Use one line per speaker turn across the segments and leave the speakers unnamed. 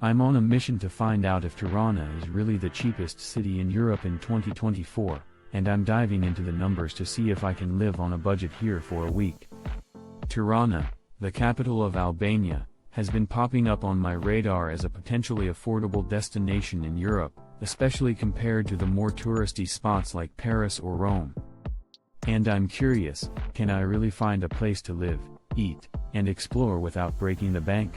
I'm on a mission to find out if Tirana is really the cheapest city in Europe in 2024, and I'm diving into the numbers to see if I can live on a budget here for a week. Tirana, the capital of Albania, has been popping up on my radar as a potentially affordable destination in Europe, especially compared to the more touristy spots like Paris or Rome. And I'm curious, can I really find a place to live, eat, and explore without breaking the bank?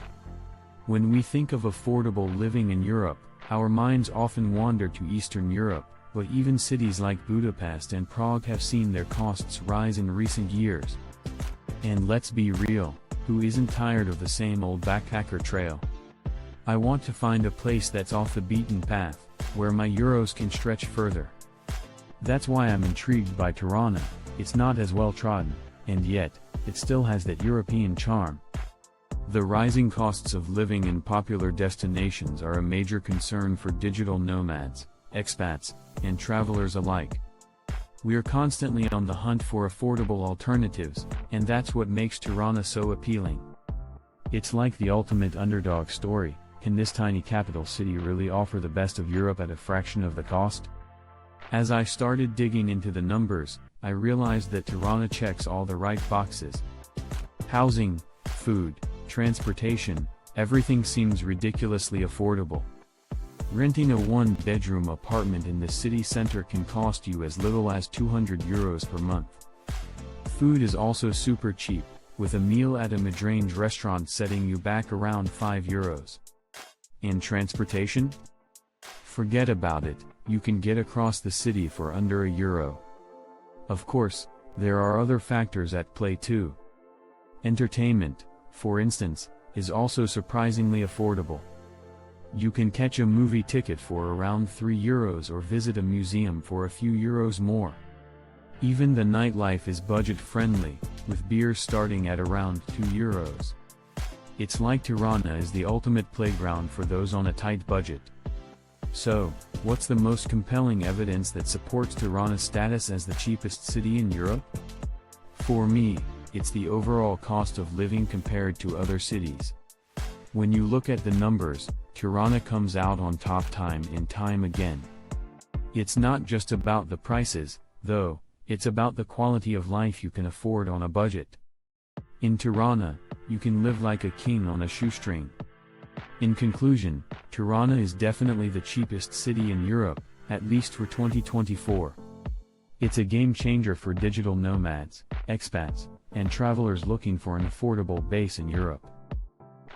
When we think of affordable living in Europe, our minds often wander to Eastern Europe, but even cities like Budapest and Prague have seen their costs rise in recent years. And let's be real, who isn't tired of the same old backpacker trail? I want to find a place that's off the beaten path, where my euros can stretch further. That's why I'm intrigued by Tirana. It's not as well trodden, and yet, it still has that European charm. The rising costs of living in popular destinations are a major concern for digital nomads, expats, and travelers alike. We're constantly on the hunt for affordable alternatives, and that's what makes Tirana so appealing. It's like the ultimate underdog story. Can this tiny capital city really offer the best of Europe at a fraction of the cost? As I started digging into the numbers, I realized that Tirana checks all the right boxes. Housing, food, transportation, everything seems ridiculously affordable. Renting a one-bedroom apartment in the city center can cost you as little as €200 per month. Food is also super cheap, with a meal at a mid-range restaurant setting you back around €5. And transportation? Forget about it, you can get across the city for under €1. Of course, there are other factors at play too. Entertainment, for instance, is also surprisingly affordable. You can catch a movie ticket for around €3 or visit a museum for a few euros more. Even the nightlife is budget-friendly, with beers starting at around €2. It's like Tirana is the ultimate playground for those on a tight budget. So, what's the most compelling evidence that supports Tirana's status as the cheapest city in Europe? For me, it's the overall cost of living compared to other cities. When you look at the numbers, Tirana comes out on top time and time again. It's not just about the prices, though, it's about the quality of life you can afford on a budget. In Tirana, you can live like a king on a shoestring. In conclusion, Tirana is definitely the cheapest city in Europe, at least for 2024. It's a game changer for digital nomads, expats, and travelers looking for an affordable base in Europe.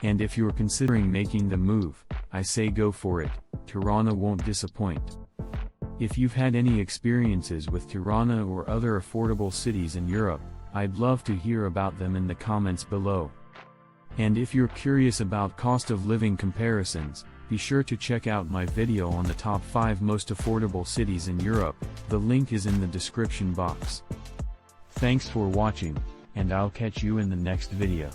And if you're considering making the move, I say go for it, Tirana won't disappoint. If you've had any experiences with Tirana or other affordable cities in Europe, I'd love to hear about them in the comments below. And if you're curious about cost of living comparisons, be sure to check out my video on the top 5 most affordable cities in Europe, the link is in the description box. Thanks for watching, and I'll catch you in the next video.